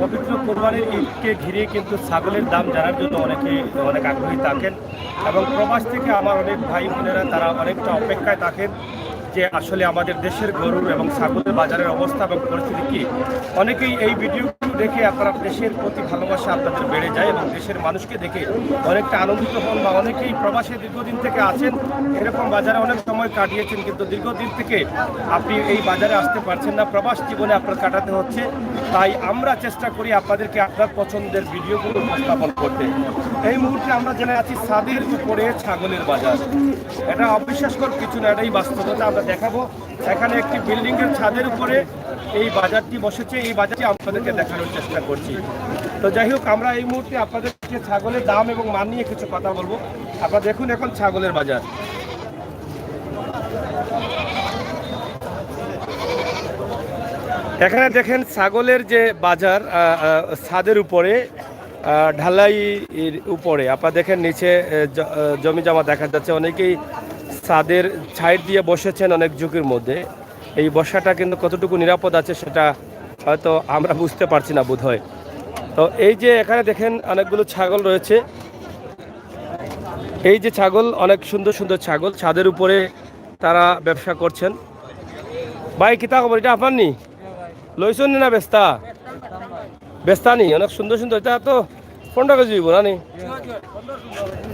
পবিত্র কোরবানির ঈদকে ঘিরে কিন্তু ছাগলের দাম জানার জন্য অনেক আগ্রহী থাকেন এবং প্রবাস থেকে আমার অনেক ভাই বোনেরা তারা অনেকটা অপেক্ষায় থাকেন যে আসলে আমাদের দেশের গরুর এবং ছাগলের বাজারের অবস্থা এবং পরিস্থিতি কী। অনেকেই এই ভিডিওগুলো দেখে আপনারা দেশের প্রতি ভালোবাসা আপনাদের বেড়ে যায় এবং দেশের মানুষকে দেখে অনেকটা আনন্দিত হন, বা অনেকেই প্রবাসে দীর্ঘদিন থেকে আছেন, এরকম বাজারে অনেক সময় কাটিয়েছেন কিন্তু দীর্ঘদিন থেকে আপনি এই বাজারে আসতে পারছেন না, প্রবাস জীবনে আপনার কাটাতে হচ্ছে। তাই আমরা চেষ্টা করি আপনাদেরকে আপনার পছন্দের ভিডিওগুলো উপস্থাপন করতে। এই মুহূর্তে আমরা জেনে আছি ছাদের উপরে ছাগলের বাজার। এটা অবিশ্বাসকর কিছু না, এটাই বাস্তবতা। আমরা দেখাবো এখানে একটি বিল্ডিংয়ের ছাদের উপরে এই বাজারটি বসেছে, এই বাজারটি আপনাদেরকে দেখানোর চেষ্টা করছি। তো যাই হোক, আমরা এই মুহূর্তে আপনাদেরকে ছাগলের দাম এবং মান নিয়ে কিছু কথা বলবো। আপনারা দেখুন এখন ছাগলের বাজার। এখানে দেখেন ছাগলের যে বাজার, ছাদের উপরে ঢালাইয়ের উপরে আপনারা দেখেন নিচে জমি জমা দেখা যাচ্ছে। অনেকেই ছাদের ছাইড দিয়ে বসেছেন অনেক ঝুঁকির মধ্যে। এই বসাটা কিন্তু কতটুকু নিরাপদ আছে সেটা হয়তো আমরা বুঝতে পারছি না বোধহয়। তো এই যে এখানে দেখেন অনেকগুলো ছাগল রয়েছে। এই যে ছাগল, অনেক সুন্দর সুন্দর ছাগল, ছাদের উপরে তারা ব্যবসা করছেন। ভাই কিতা খবর, এটা আপনার নি লইছেন না বেস্তা? বেস্তা নি, অনেক সুন্দর সুন্দর। এটা তো 15 কেজি হইব না নি?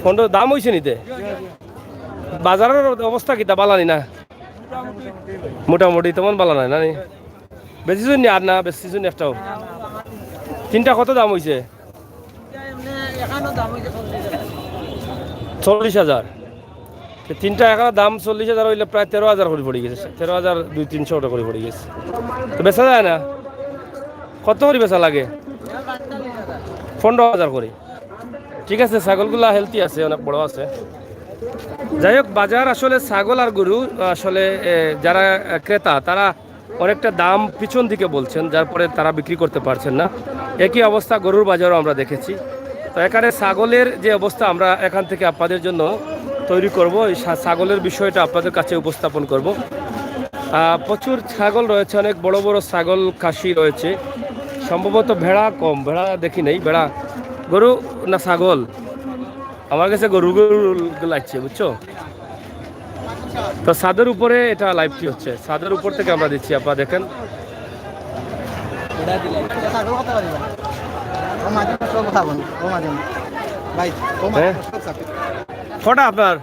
15 দাম হয়েছে নিতে? বাজারের অবস্থা কিতা বালানি না? মোটামুটি তেমন বালা নাই না নি? বেশিছুন নি আর না বেশিছুন একটাও? তিনটা কত দাম হয়েছে? 40,000। তিনটা এখানে দাম 40,000 হইলে প্রায় 13,000 করে পড়ে গেছে। 13,200-300 টাকা করে পড়ে গেছে। তো বেচা যায় না? কত করে বেচা লাগে? 15,000 করে। ঠিক আছে, ছাগলগুলা হেলদি আছে, অনেক বড় আছে। যাই হোক, বাজার আসলে ছাগল আর গরু আসলে যারা ক্রেতা তারা অনেকটা দাম পিছন দিকে বলছেন, যার পরে তারা বিক্রি করতে পারছেন না। একই অবস্থা গরুর বাজারও আমরা দেখেছি। তো এখানে ছাগলের যে অবস্থা আমরা এখান থেকে আপনাদের জন্য তৈরি করব, এই ছাগলের বিষয়টা আপনাদের কাছে উপস্থাপন করব। প্রচুর ছাগল রয়েছে, অনেক বড় বড় ছাগল খাসি রয়েছে। সম্ভবত ভেড়া কম, ভেড়া দেখি নেই। ভেড়া, গরু না ছাগল? আমার কাছে গরু গরু লাগছে, বুঝছো? তো ছাদের উপরে এটা লাইভটি হচ্ছে, ছাদের উপর থেকে আমরা দিচ্ছি। আপনারা দেখেন কটা আপনার?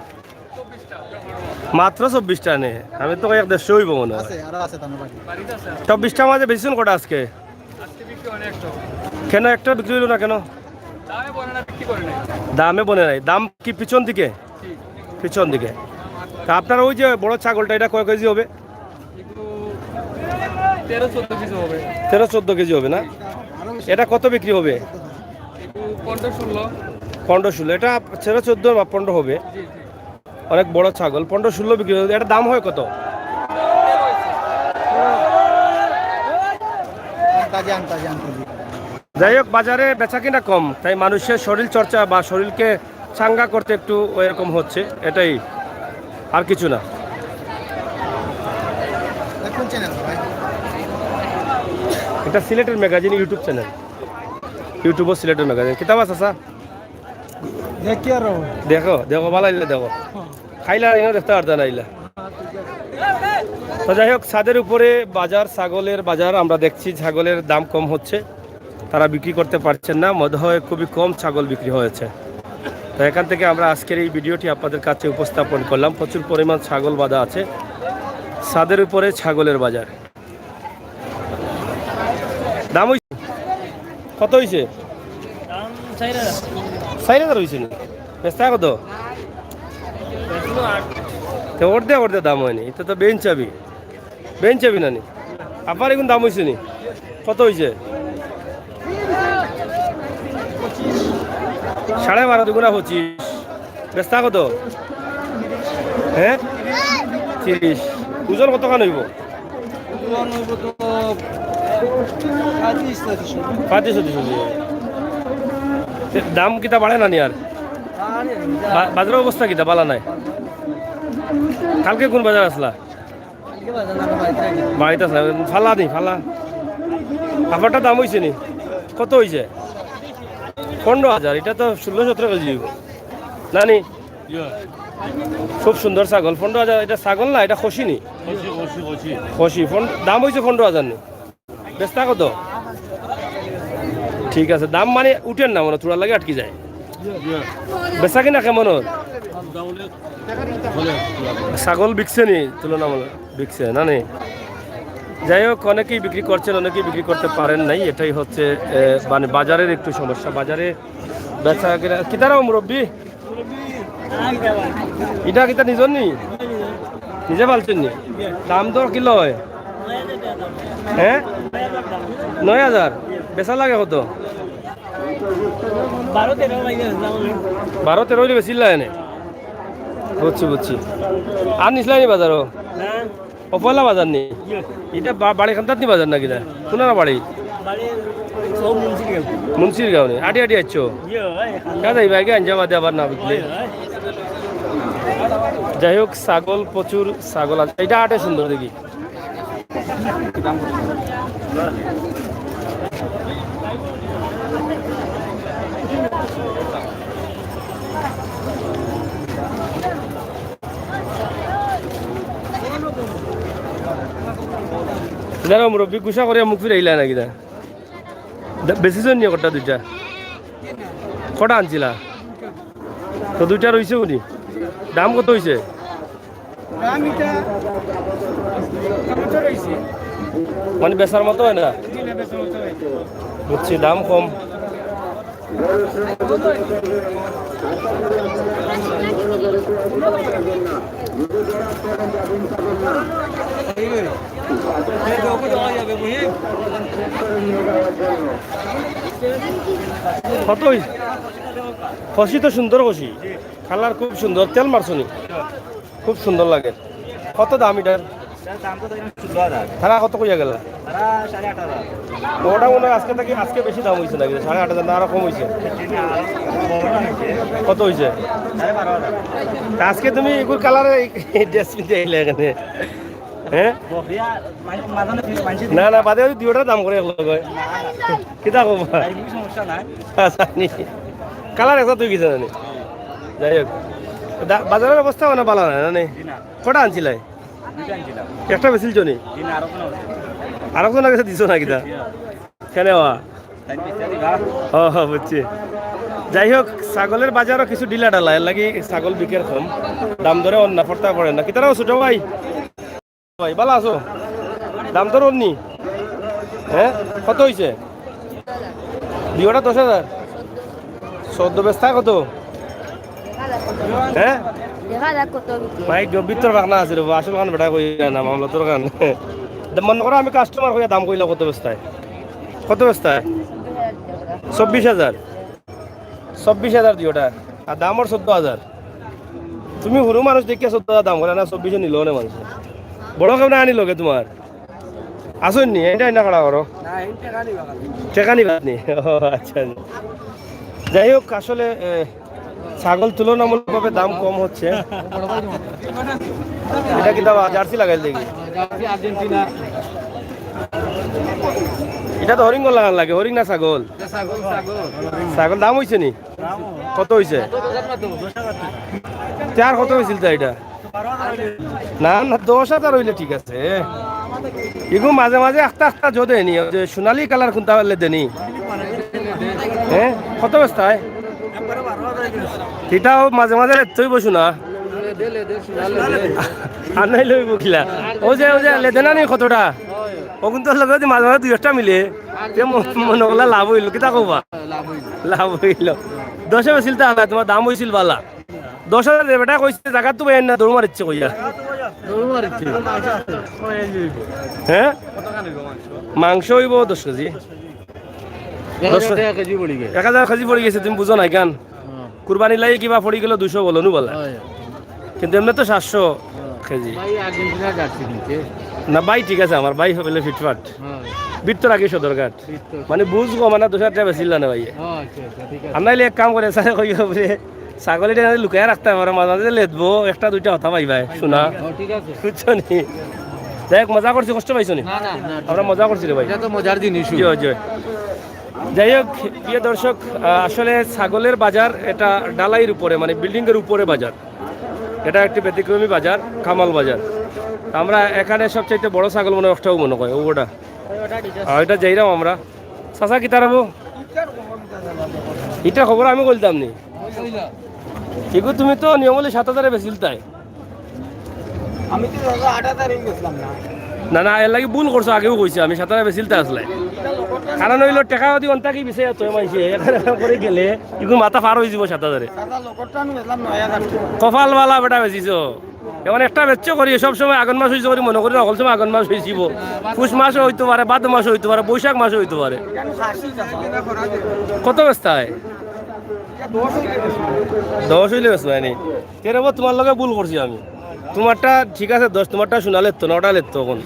মাত্র 24টা নে? আমি তো 150 হইব মনে হয়। 24টার মাঝে বেশি কটা আজকে? কেন একটা বিক্রি হইল না কেন? দামে বনে নাই। দাম কি পিছন দিকে? পিছন দিকে। তা আপনার ওই যে বড় ছাগলটা, এটা কয় কেজি হবে? 13-14 কেজি হবে না? এটা কত বিক্রি হবে? 15-16। এটা 13-14 বা 15 হবে। অনেক বড় ছাগল, 15-16 বিক্রি হবে। এটা দাম হয় কত? যাই হোক, বাজারে বেচা কিনা কম, তাই মানুষের শরীর চর্চা বা শরীরকে চাঙ্গা করতে একটু এরকম হচ্ছে, এটাই, আর কিছু না। এটা সিলেটের ম্যাগাজিন, ইউটিউব চ্যানেল, ইউটিউবও সিলেটের ম্যাগাজিন। কিতাব আছে স্যার? দেখো দেখো, ভালো লাগলে দেখো, খাইলা দেখতে পারত না আইলা। তো যাই হোক, ছাদের উপরে বাজার, ছাগলের বাজার আমরা দেখছি। ছাগলের দাম কম হচ্ছে, তারা বিক্রি করতে পারছেন না। মনে হয় খুবই কম ছাগল বিক্রি হয়েছে। তো এখান থেকে আমরা আজকের এই ভিডিওটি আপনাদের কাছে উপস্থাপন করলাম। প্রচুর পরিমাণ ছাগল বাঁধা আছে ছাদের উপরে, ছাগলের বাজার। দাম হয়েছে কত? হয়েছে 4,000 হয়েছে নি? বেচা কত? অর্ধে দাম হয়নি। এটা তো বেঞ্চাবি না নি? আপনার এখন দাম হয়েছে নি? কত হয়েছে? 12.5 25। বেচা কত? হ্যাঁ 30। ওজন কতখান হইব? 35-40। দাম কিতা বাড়ে না নি? আর বাজারের অবস্থা কিতা বালা নাই? কালকে কোন বাজার আসলা? বাড়িতে আসলা? ফালা নি? ফালা আপনারটা দাম হয়েছে নি? কত হয়েছে? 15,000। এটা তো 16-17 কেজি নানি। খুব সুন্দর ছাগল। 15,000। এটা ছাগল না, এটা খসিনি, খসি। দাম হয়েছে 15,000 নি। বেচতা কত? ঠিক আছে, দাম মানে উঠেন না মনে, তোরা লাগে আটকে যায়। বেচা কিনা কেমন ওর? ছাগল বিকছে নি তুলনামূলক? বিকছে না নি। যাই হোক, অনেকেই বিক্রি করছেন, অনেকেই বিক্রি করতে পারেন নাই। এটাই হচ্ছে মানে বাজারের একটু সমস্যা। বাজারে বেচা কিনা কিতারাও মুরব্বী এটা কিতা নিজর নি, নিজে পালছেন নি? দাম দর কি লয়? হ্যাঁ, 9,000। বেচা লাগে কত? 12-13 বেশি লাগে। বুঝছি বুঝছি। আর নিসলাই নি বাজারও? অপলা বাজার নি এটা? বাড়ি খান্তার নি বাজার নাকি? না শোনা বাড়ি মুন্সির গাঁও নি। আটি আটি আছো যাই ভাইকে আনজামা দিয়ে আবার না বুঝলে। যাই হোক, ছাগল প্রচুর ছাগল আছে। এটা আটে সুন্দর দেখি। দেখো মুরব্বী গুছা করে মুখ ফিরে আইলা নাকি? না বেশিজন নিয়ে কটা? 2টা। কটা আনছিলা? তো 2টা রয়েছে উনি। দাম কত হয়েছে? মানে বেচার মতো হয় না? বুঝছি, দাম কম। কত খসি তো সুন্দর খসি, কালার খুব সুন্দর। তেল মারছনি, খুব সুন্দর লাগে। কত দাম এটার? তারা কত কইয়া গেল? ওটা মনে হয় আজকে বেশি দাম হয়েছে নাকি? 8,500 না আরো কম হয়েছে? কত হয়েছে? আজকে তুমি এগুলো কালারে ড্রেস কিনতে আইলে এখানে? হ্যাঁ, না না বাদে 2টার দাম করে কিতা কব? কালার একটা তুই কিছু জানি। যাই হোক, বাজারের অবস্থা মানে ভালো না জানি। কটা আনছিলে? একটা বেশিলছ নি? আরো কোনো কাছে দিছ না কিতা? কেন? বুঝছি। যাই হোক, ছাগলের বাজারও কিছু ডিলা ডালা, এর লাগি ছাগল বিকের কম। দাম ধরে অন্য ফর্তা পড়ে না। কিতারাও ছোট ভাই ভাই ভালো আছো? দাম ধর অন্যি। হ্যাঁ, কত হয়েছে? 2টা 10,000। 14 বেচতা কত? হ্যাঁ ভাই ভিতর রাখনা আছে রে, আসল খান বেটা কই না মামলা তোর খান। মনে করো আমি কাস্টমার হয়ে দাম কইলা কত বেচতায়? কত বেচতায়? 24,000। 24,000 দিওটা, আর দাম ওর 14,000। তুমি সরু মানুষ দেখিয়া 14,000 দাম করে না? 24 নিল না মানুষ। বড় কেউ না আনিল কে তোমার? আসুন নি এটা না খাড়া করো, টেকা নিবা নি? আচ্ছা। যাই হোক, আসলে ছাগল তুলনামূলকভাবে দাম কম হচ্ছে। এটা কি দাম? জার্সি লাগাইল দেখি। এটা তো হরিং লাগান লাগে। হরিং না ছাগল? ছাগল দাম হয়েছে নি? কত হয়েছে? চার কত হয়েছিল তা? এটা না না 10,000 হইলে ঠিক আছে। এগুলো মাঝে মাঝে একটা যদি নি যে সোনালি কালার কোনটা হলে দেনি। হ্যাঁ, কত ব্যস্ত হয়? এটাও মাঝে মাঝে তুই বসু না আর নাই লইব কিলা। ও যে লেদে না নি কতটা? ও কিন্তু মাঝে মাঝে 2-1টা মিলে মনে করলে লাভ হইল। কিতা কবা? লাভ হইল। 10 বেছিল তা তোমার দাম হয়েছিল বালা। 10,000 বেটা কইছে জায়গা তো বাইন না, দৌড় মারিচ্ছে কইয়া। হ্যাঁ, মাংস হইব 10 কেজি। 1,000 কেজি পড়ে গেছে। তুমি বুঝো নাই গান? কুরবানি লাগে কিবা পড়ি গেল 200 বলো নু বলা, কিন্তু এমনি তো 700 কেজি। না ভাই ঠিক আছে, আমার ভাই হইলে ফিটফাট বৃত্তর আগে সদরঘাট মানে বুঝবো মানে 2,000 টাকা বেশি না ভাই। আর নাইলে এক কাম করে স্যার কইব বলে ছাগলিটা লুকাই রাখতে পারে, মাঝে মাঝে লেদবো 1-2টা কথা পাই ভাই শোনা, বুঝছো নি? দেখ মজা করছি, কষ্ট পাইছো নি? আমরা মজা করছি রে ভাই, এটা তো মজার জিনিস। জয় জয়। যাই হোক প্রিয় দর্শক, আসলে ছাগলের বাজার এটা ডালাইয়ের উপরে মানে বিল্ডিংয়ের উপরে বাজার। এটা একটি ব্যতিক্রমী বাজার, কামাল বাজার। আমরা এখানে সবচাইতে বড় ছাগল মনে একটাও মনে হয় ওটা, এটা যাইরাম আমরা। চাচা কি তারাবো এটা খবর আমি বলতাম নি। এগু তুমি তো নিয়মলে 7,000 বেশিল তাই। আমি তো 8,000 গেছিলাম না। না না এর লাগি ভুল করছো, আগেও কইছি আমি 7,000 বেশিল তা আসলে। কারণ হইলো টাকা যদি অন্তাকি বিষে তো মাইছে এখানে করে গেলে এগু মাথা পার হয়ে যাব 7,000। দাদা লোকটা আমি গেছিলাম 9,000 টাকা। কপাল বালা বেটা বেচিছো। এমন একটা বেচ্চ করি সব সময় আগন মাস হয়েছে করি মনে করি অকল সময় আগন মাস হয়েছিব। পুষ মাসও হইতে পারে, ভাদ মাসও হইতে পারে, বৈশাখ মাসও হইতে পারে। কেন খাসি চাচা? কত ব্যস্ত হয় 10 হইলে ব্যস্ত হয়নি কেন? তোমার লগে ভুল করছি আমি। তোমারটা ঠিক আছে 10, তোমারটা শোনালে তো 9টা লেত তখন।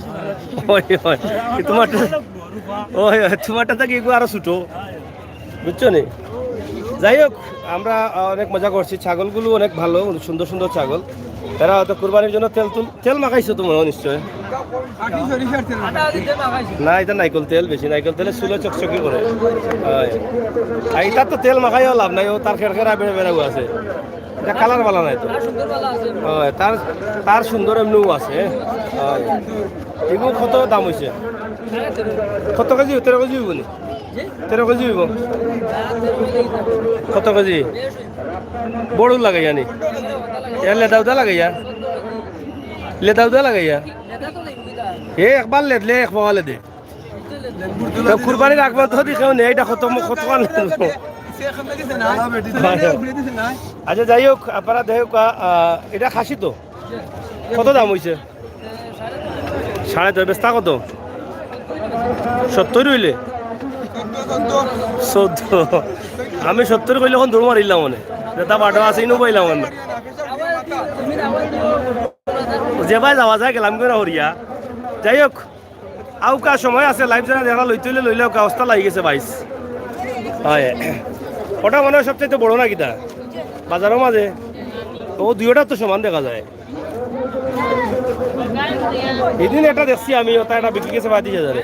তোমারটা ওই তোমারটা থেকে এগুলো আরো ছুটো, বুঝছো নি? যাই হোক আমরা অনেক মজা করছি। ছাগলগুলো অনেক ভালো, সুন্দর সুন্দর ছাগল। এরা হয়তো কুরবানির জন্য তেল মাখাইছো তোমার নিশ্চয়। না এটা নাইকল তেল, বেশি নাইকল তেলে চুলে চকচকি করে। আর এটার তো তেল মাখাইও লাভ নাই, ও তার খেরখেরা বেড়ে বেড়াও আছে। এটা কালার বালা নাই তো। তার তার সুন্দর এমনিও আছে। এগুলো কত দাম হয়েছে? কত কেজি? 13 কেজি হইব নি? 13 কেজি হইব। কত কেজি? বড় লাগাইয়া নি? এর লেদাউদা লাগাইয়া? লেদাউদা লাগাইয়া? একবার লেদলে এক পাওয়ালে দে। কুরবানির আগ পর্যন্ত দেখেও নেই, এটা কত কত আচ্ছা যাই হোক আপনারা দেখো এটা খাসি তো কত দাম হয়েছে? 3.5 বেস্তা কত? 70 হইলে 14। আমি 70 কইলে এখন দৌড় মারিলাম মনে যেটা বাটো আছে ইনো পাইলাম মনে। যে ভাই যাওয়া যায় গেলাম করে হরিয়া। যাই হোক আউকা সময় আছে, লাইভ জানা দেখা লইতে লইলে অবস্থা লাগি গেছে 22। হয় ওটা মনে হয় সবচেয়ে বড় না কিটা বাজারের মাঝে? ও দুইটা তো সমান দেখা যায়। এদিন একটা দেখছি আমি, ওটা একটা বিক্রি গেছে 35,000।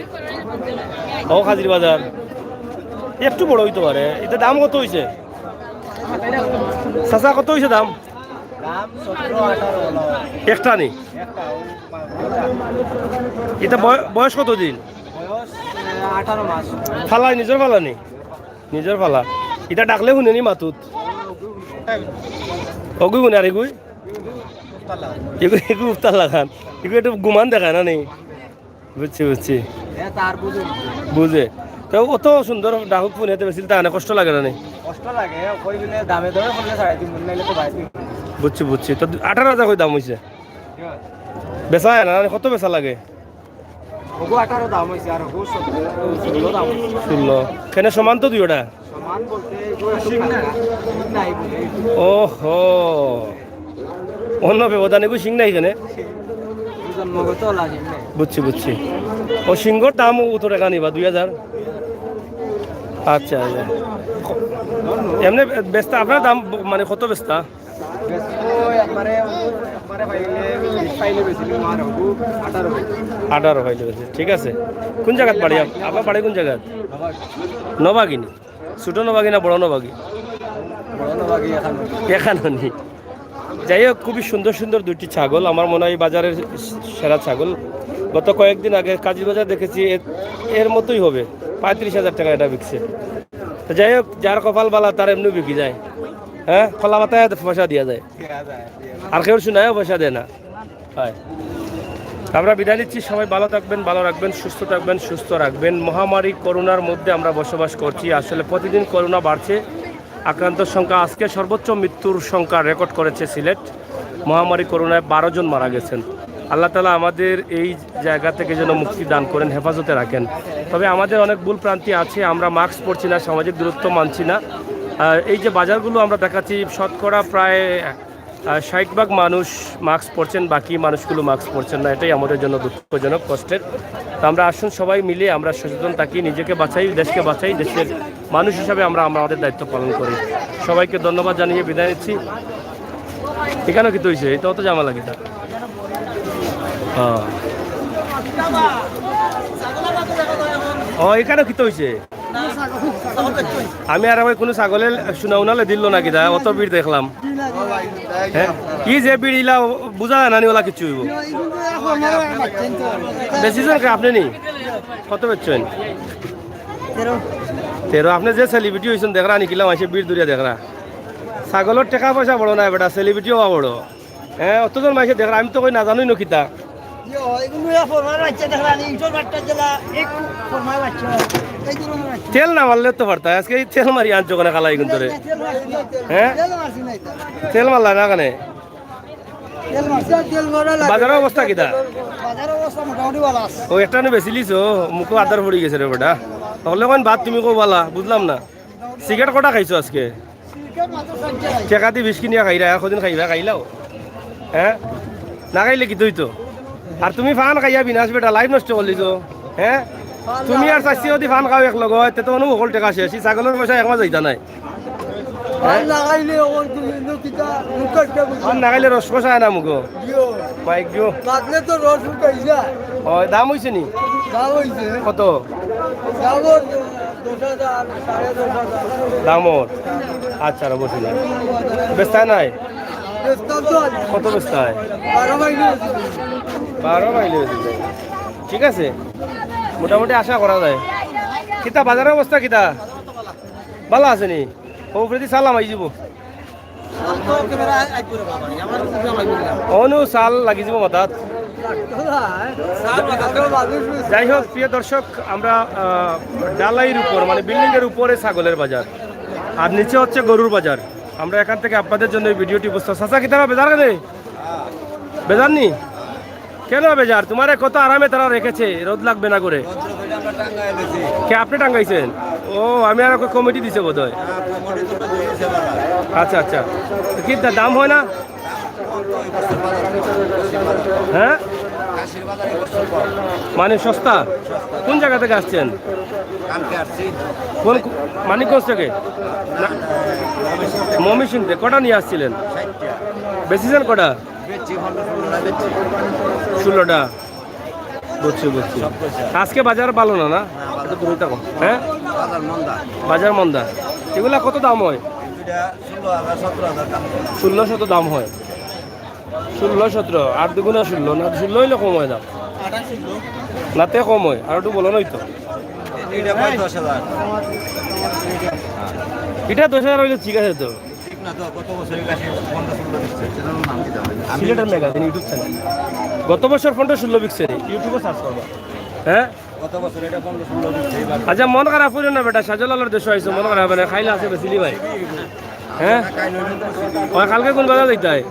ও খাজির বাজার একটু বড় হইতে পারে। এটা দাম কত হয়েছে চাচা? কত হয়েছে দাম? একটা নি? এটা বয়স কত দিন? 18 মাস। ফালা নিজের ফালা নি? নিজের ফালা। এটা ডাকলে শুনে নি মাতুত? অগুই শুনে আর এগুই এগু উফতার লাগান এগু একটু গুমান দেখায় না নেই? বুঝছি বুঝছি বুঝে। তো অত সুন্দর ডাকুক ফোন এতে বেশি তা কষ্ট লাগে না নেই? কষ্ট লাগে কই দিলে দামে দামে করলে 3.5 নাইলে তো 22। বুঝছি বুঝছি। তো 18,000 কই দাম হয়েছে? বেচা হয় না? কত বেচা লাগে? ওগো 18 দাম হইছে আর ওগো 16 দাম। 16 কেন সমান তো দুইটা? সমান বলতে এগো সিং নাই বলে। ওহো অন্য ব্যবধান এগু সিং নাই কেন? জন্মগত লাগে না। বুঝছি বুঝছি। ও সিংহর দাম কত টাকা নিবা? 2,000। আচ্ছা আচ্ছা এমনি বেচতা আপনার দাম মানে কত বেচতা? একবারে পাইলে বেশি আর ওগো 18 হইলে বেশি। ঠিক আছে। কোন জায়গাত বাড়ি আপনার? বাড়ি কোন জায়গাত? নবাগিনী? ছোট নবাগি না বড় নবাগি? এখানি। যাই হোক খুবই সুন্দর সুন্দর দুইটি ছাগল। আমার মনে হয় বাজারের সেরা ছাগল। গত কয়েকদিন আগে কাজী বাজার দেখেছি এর মতোই হবে, 35,000 টাকা এটা বিকছে। তো যাই হোক যার কপাল বালা তার এমনি বিকি যায়। হ্যাঁ খোলা পাতায় পয়সা দিয়া যায়, আর কেউ শোনায় পয়সা দেয় না। হয় আমরা বিদায় নিচ্ছি। সবাই ভালো থাকবেন, ভালো রাখবেন, সুস্থ থাকবেন, সুস্থ রাখবেন। মহামারী করোনার মধ্যে আমরা বসবাস করছি। আসলে প্রতিদিন করোনা বাড়ছে, আক্রান্তের সংখ্যা আজকে সর্বোচ্চ মৃত্যুর সংখ্যা রেকর্ড করেছে সিলেট। মহামারী করোনায় 12 জন মারা গেছেন। আল্লাহ তাআলা আমাদের এই জায়গা থেকে যেন মুক্তি দান করেন, হেফাজতে রাখেন। তবে আমাদের অনেক ভুল প্রান্তি আছে, আমরা মাস্ক পরছি না, সামাজিক দূরত্ব মানছি না। এই যে বাজারগুলো আমরা দেখাচ্ছি শতকরা প্রায় 60% মানুষ মাস্ক পরছেন, বাকি মানুষগুলো মাস্ক পরছেন না। এটাই আমাদের জন্য দুঃখজনক, কষ্টের। তো আমরা আসুন সবাই মিলে আমরা সচেতন থাকি, নিজেকে বাঁচাই, দেশকে বাঁচাই, দেশের মানুষ হিসাবে আমরা আমাদের দায়িত্ব পালন করি। সবাইকে ধন্যবাদ জানিয়ে বিদায় নিচ্ছি। এখানেও কি হয়েছে? এটা অত জামা লাগে তার। ও এখানেও কি হয়েছে? আমি আর ওই কোনো ছাগলের শুনা উনালে দিল নাকি দা অত ভিড় দেখলাম হ্যাঁ কি যে ভিড় ইলা বুঝা যায় না নি ওলা কিছু হইব বেশিজন কে আপনি নি কত বেচছেন 13 আপনি যে সেলিব্রিটি হয়েছেন দেখরা নিকিলাম আসে ভিড় দূরিয়া দেখরা ছাগলের টাকা পয়সা বড় না বেটা সেলিব্রিটি হওয়া বড় হ্যাঁ অতজন মাইসে দেখরা আমি তো কই না জানোই নকিতা তেল না মারলে তো পারতা আজকে এই তেল মারি আনছো কেন কালাই কিন্তু রে হ্যাঁ তেল মারলা না কেন বাজারের অবস্থা কিতা ও একটা নে বেশি লিছো মুখো আদার পড়ে গেছে রে বেটা তাহলে কোন ভাত তুমি কো বলা বুঝলাম না সিগারেট কটা খাইছো আজকে টাকা দিয়ে 20 কিনিয়া খাইরা কদিন খাইবা খাইলাও হ্যাঁ না খাইলে কি তুই তো আর তুমি ফান খাইয়া বিনাশ বেটা লাইফ নষ্ট করলিছো হ্যাঁ তুমি আর চাইছি যদি ফান খাও এক লগ হয় তে তো অনু সকল টাকা শেষ ছাগলের পয়সা একমাস যাইতা নাই ফান নাগাইলে রস কষায় না মুখো মাইক দিও হয় দাম হয়েছে নি কত দামর আচ্ছা বসে না বেস্তায় নাই কত বেস্তায় 12 মাইলে ঠিক আছে মোটামুটি আশা করা যায় কিতা বাজারের অবস্থা কিতা ভালো আছে নি ও প্রতি সালাম আই যাব অনু সাল লাগি যাব মাথাত যাই হোক প্রিয় দর্শক আমরা ডালাইয়ের উপর মানে বিল্ডিং এর উপরে ছাগলের বাজার আর নিচে হচ্ছে গরুর বাজার আমরা এখান থেকে আপনাদের জন্য এই ভিডিওটি বুঝতে চাচা কি তারা বেজার কেন বেজার নি কেন বেজার তোমারে কত আরামে তারা রেখেছে রোদ লাগবে না করে কে আপনি টাঙ্গাইছেন ও আমি আর কমিটি দিছে বোধ হয় আচ্ছা আচ্ছা কি দাম হয় না হ্যাঁ মানে সস্তা কোন জায়গা থেকে আসছেন কোন মানিকগঞ্জ থেকে ময়মনসিংহ থেকে কটা নিয়ে আসছিলেন বেশিছেন কটা 16টা বুঝছি বুঝছি আজকে বাজার ভালো না না একটু দূরে থাকো হ্যাঁ বাজার মন্দা এগুলা কত দাম হয় 1600 দাম হয় 16-17 আর দুগুণা 16 না 16 হইলে কম হয় দাম নাতে কম হয় আর একটু বলো নই তো এটা 10,000 হইলে ঠিক আছে তো সিলেটের ম্যাগাজিন ইউটিউব চ্যানেল গত বছর 15-16 বিকছে ইউটিউবে সার্চ করবা হ্যাঁ আচ্ছা মন খারাপ করিও না বেটা সাজলালের দেশ আইছো মন খারাপ না খাইলে আছে বেশিলি ভাই হ্যাঁ ওই কালকে কোন বাজার যাইতে হয়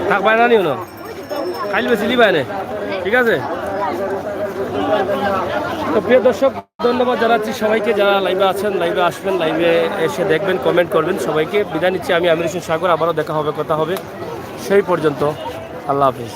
থাক পায় না নিও না খাইলে বেশিলি ভাই না ঠিক আছে তো প্রিয় দর্শক ধন্যবাদ জানাচ্ছি সবাইকে যারা লাইভে আছেন লাইভে আসবেন লাইভে এসে দেখবেন কমেন্ট করবেন সবাইকে বিদায় নিচ্ছি আমি আমির হোসেন সাগর আবারও দেখা হবে কথা হবে সেই পর্যন্ত আল্লাহ হাফিজ